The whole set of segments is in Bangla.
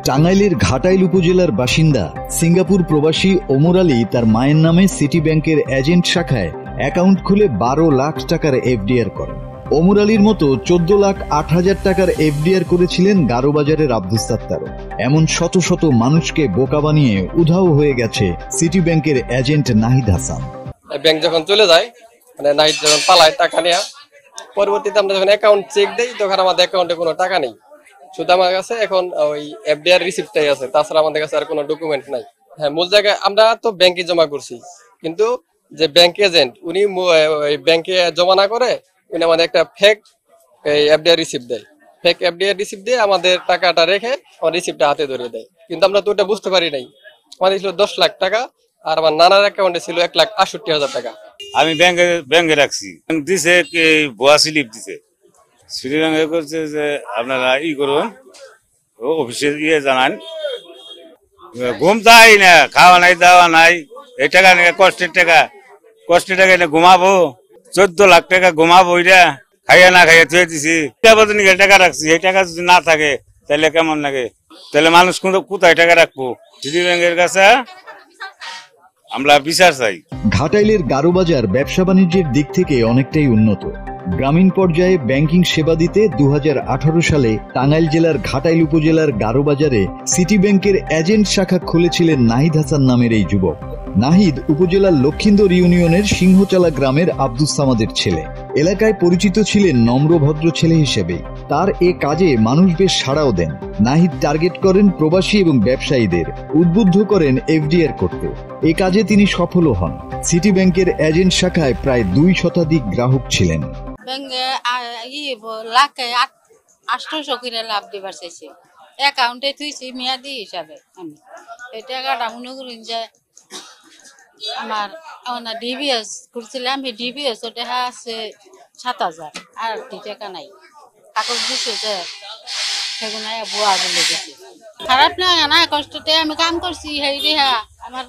টাঙ্গাইলের ঘাটাইল উপজেলার বাসিন্দা সিঙ্গাপুর প্রবাসী ওমর আলী তার মায়ের নামে সিটি ব্যাংকের এজেন্ট শাখায় অ্যাকাউন্ট খুলে 12 লাখ টাকার এফডিআর করেন। ওমর আলীর মতো 14,08,000 টাকার এফডিআর করেছিলেন গারোবাজারের আব্দুস সাত্তারও। এমন শত শত মানুষকে বোকা বানিয়ে উধাও হয়ে গেছে সিটি ব্যাংকের এজেন্ট নাহিদ হাসান। ব্যাংক যখন চলে যায়, মানে নাহিদ যখন পালায় টাকা নেয়া, পরবর্তীতে আমরা যখন অ্যাকাউন্ট চেক দেই তখন আমাদের অ্যাকাউন্টে কোনো টাকা নেই, শুধু আমার কাছে এখন ওই এফডিআর রিসিপ্টটাই আছে, তাছাড়া আমাদের কাছে আর কোনো ডকুমেন্ট নাই। হ্যাঁ, মূল জায়গায় আমরা তো ব্যাংকে জমা করছি, কিন্তু যে ব্যাংক এজেন্ট উনি ব্যাংকে জমা না করে উনি আমাদের একটা ফেক এফডিআর রিসিপ্ট দেয়। ফেক এফডিআর রিসিপ্ট দিয়ে আমাদের টাকাটা রেখে আমার রিসিপ্টটা হাতে ধরিয়ে দেয়, কিন্তু আমরা তো ওটা বুঝতে পারি নাই। আমাদের ছিল 10 লাখ টাকা আর আমার নানার অ্যাকাউন্টে ছিল 1,68,000 টাকা। আমি ব্যাংকে রাখছি, দিছে ভুয়া স্লিপ দিছে। সিটি ব্যাংকে করছে যে আপনারা করুন, অফিসে জানান। ঘুম চাই না, খাওয়া নাই দাওয়া নাই, এই টাকা কষ্টের টাকা এনে ঘুমাবো। 14 লাখ টাকা ঘুমাবো, এটা খাইয়া না খাইয়া থুয়ে দিছি। টাকা রাখছি, এই টাকা যদি না থাকে তাহলে কেমন লাগে? তাহলে মানুষ কোথায় টাকা রাখবো? সিটি ব্যাংকের কাছে আমরা বিচার চাই। ঘাটাইলের গারোবাজার ব্যবসা বাণিজ্যের দিক থেকে অনেকটাই উন্নত। গ্রামীণ পর্যায়ে ব্যাংকিং সেবা দিতে 2018 সালে টাঙ্গাইল জেলার ঘাটাইল উপজেলার গারোবাজারে সিটি ব্যাংকের এজেন্ট শাখা খুলেছিলেন নাহিদ হাসান নামের এই যুবক। নাহিদ উপজেলার লক্ষিন্দর ইউনিয়নের সিংহচালা গ্রামের আব্দুস সামাদের ছেলে। এলাকায় পরিচিত ছিলেন নম্র ভদ্র ছেলে হিসেবে। তার এ কাজে মানুষ বেশ সাড়াও দেন। নাহিদ টার্গেট করেন প্রবাসী এবং ব্যবসায়ীদের, উদ্বুদ্ধ করেন এফডিআর করতে। এ কাজে তিনি সফলও হন। সিটি ব্যাংকের এজেন্ট শাখায় প্রায় 2 শতাধিক গ্রাহক ছিলেন। ব্যাংকে লাখে 800 করে লাভ দিবার চাইছে, অ্যাকাউন্টে থুইছি মেয়াদি হিসাবে। আমি এই টাকাটা মনে করি যে আমার ডিবিএস করছিলাম, এই ডিবিএস ওটা আছে 7,000, আর টাকা নাই। কাগজ দিচ্ছে যে সেগুলো বুয়া বলে গেছে। খারাপ না, না কষ্টতে আমি কাম করছি, সেই রেহা আমার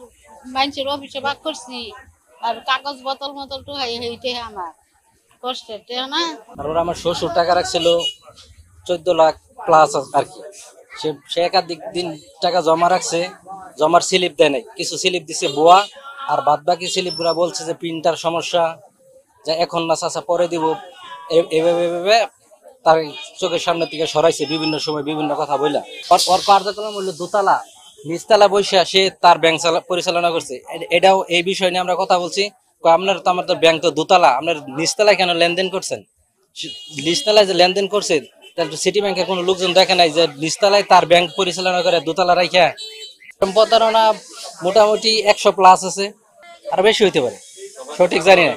মানুষের অফিসে ভাগ করছি, আর কাগজ বোতল তো সেইটে আমার কষ্টের না। তারপর আমার শ্বশুর টাকা রাখছিল 14 লাখ প্লাস আর কি। সে একাধিক দিন টাকা জমা রাখছে, জমার স্লিপ দেয় নাই, কিছু স্লিপ দিছে বুয়া, আর বাদ বাকি স্লিপ গুলা বলছে যে প্রিন্টার সমস্যা, যে এখন না চাচা পরে দিব, এভাবে তার চোখের সামনে থেকে সরাইছে বিভিন্ন সময় বিভিন্ন কথা বললা। ওর কার্যক্রম হলো দোতলা, নিচতলা বসে সে তার ব্যাংক পরিচালনা করছে। এটাও এই বিষয় নিয়ে আমরা কথা বলছি। আপনার তো আমাদের ব্যাংক তো দোতলা, আপনার নিচতলায় কেন লেনদেন করছেন? নিচতলায় যে লেনদেন করছে তাহলে সিটি ব্যাংকের কোনো লোকজন দেখে নাই যে নিচতলায় তার ব্যাংক পরিচালনা করে দোতলা রাখা। প্রতারণা মোটামুটি 100 প্লাস আছে, আর বেশি হইতে পারে, সঠিক জানি না।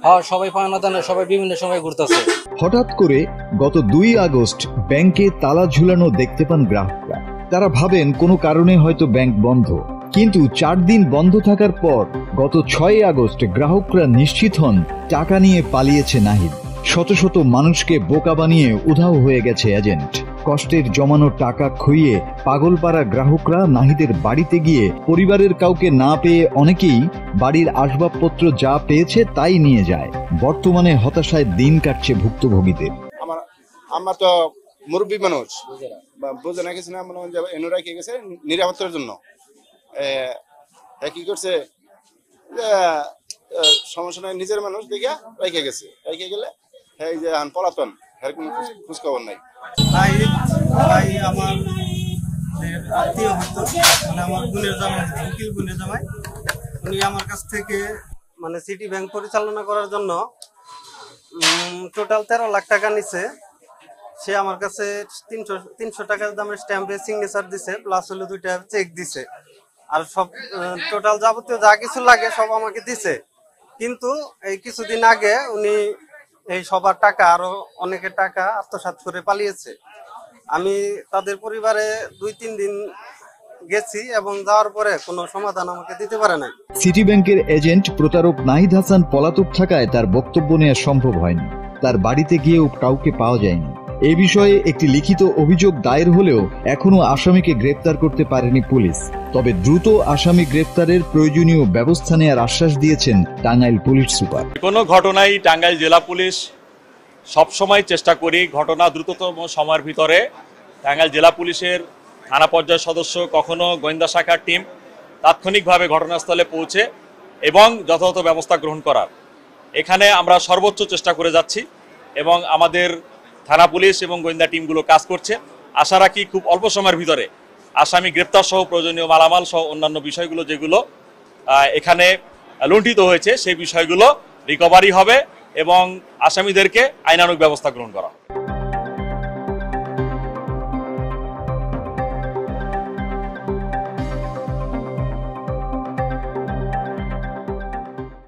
হ্যাঁ, সবাই পাওনা দানা, সবাই বিভিন্ন সময় ঘুরতেছে। হঠাৎ করে গত 2 আগস্ট ব্যাংকে তালা ঝুলানো দেখতে পান গ্রাহকরা। তারা ভাবেন কোনো কারণে হয়তো ব্যাংক বন্ধ, কিন্তু 4 দিন বন্ধ থাকার পর গত 6 আগস্ট গ্রাহকরা নিশ্চিত হন টাকা নিয়ে পালিয়েছে নাহিদ। শত শত মানুষকে বোকা বানিয়ে উধাও হয়ে গেছে এজেন্ট। কষ্টের জমানো টাকা খুইয়ে পাগলপাড়া গ্রাহকরা নাহিদের বাড়িতে গিয়ে পরিবারের কাউকে না পেয়ে অনেকেই বাড়ির আসবাবপত্র যা পেয়েছে তাই নিয়ে যায়। বর্তমানে হতাশায় দিন কাটছে ভুক্তভোগীদের। আমার তো মুরব্বী মানুষ, বোঝে না কিছু না, মনে হয় এনে রেখে গেছে নিরাপত্তার জন্য। কি করছে সমস্যা নাই, নিজের মানুষ দেখে রেখে গেছে, রেখে গেলে এই যে পলাতন, এর কোনো খোঁজ খবর নাই। আমার আত্মীয় হতো, মানে আমার বোনের জামাই, উকিল বোনের জামাই, উনি আমার কাছ থেকে মানে সিটি ব্যাংক পরিচালনা করার জন্য টোটাল 13 লাখ টাকা নিছে। সে আমার কাছে 300 টাকার দামের স্ট্যাম্পে সিগনেচার দিছে, প্লাস হলো 2টা চেক দিছে, আর সব টোটাল যাবতীয় যা কিছু লাগে সব আমাকে দিছে। কিন্তু এই কিছুদিন আগে উনি এই সবার টাকা, আরো অনেকের টাকা আত্মসাৎ করে পালিয়েছে। আমি তাদের পরিবারে 2-3 দিন গেছি এবং যাওয়ার পরে কোনো সমাধান আমাকে দিতে পারে নাই। সিটি ব্যাংকের এজেন্ট প্রতারক নাহিদ হাসান পলাতক থাকায় তার বক্তব্য নেওয়া সম্ভব হয়নি। তার বাড়িতে গিয়েও কাউকে পাওয়া যায়নি। এই বিষয়ে একটি লিখিত অভিযোগ দায়ের হলেও এখনো আসামিকে গ্রেপ্তার করতে পারেনি পুলিশ। তবে দ্রুত আসামি গ্রেপ্তারের প্রয়োজনীয় ব্যবস্থা নেওয়ার আশ্বাস দিয়েছেন টাঙ্গাইল পুলিশ সুপার। কোনো ঘটনায় টাঙ্গাইল জেলা পুলিশ সবসময় চেষ্টা করি ঘটনা দ্রুততম সময়ের ভিতরে টাঙ্গাইল জেলা পুলিশের থানা পর্যায়ের সদস্য, কখনো গোয়েন্দা শাখার টিম তাৎক্ষণিকভাবে ঘটনাস্থলে পৌঁছে এবং যথাযথ ব্যবস্থা গ্রহণ করার। এখানে আমরা সর্বোচ্চ চেষ্টা করে যাচ্ছি এবং আমাদের থানা পুলিশ এবং গোয়েন্দা টিমগুলো কাজ করছে। আশা রাখি খুব অল্প সময়ের ভিতরে আসামি গ্রেপ্তার সহ প্রয়োজনীয় মালামাল সহ অন্যান্য বিষয়গুলো যেগুলো এখানে লুণ্ঠিত হয়েছে সেই বিষয়গুলো রিকভারি হবে এবং আসামিদেরকে আইনানুগ ব্যবস্থা গ্রহণ করা হবে।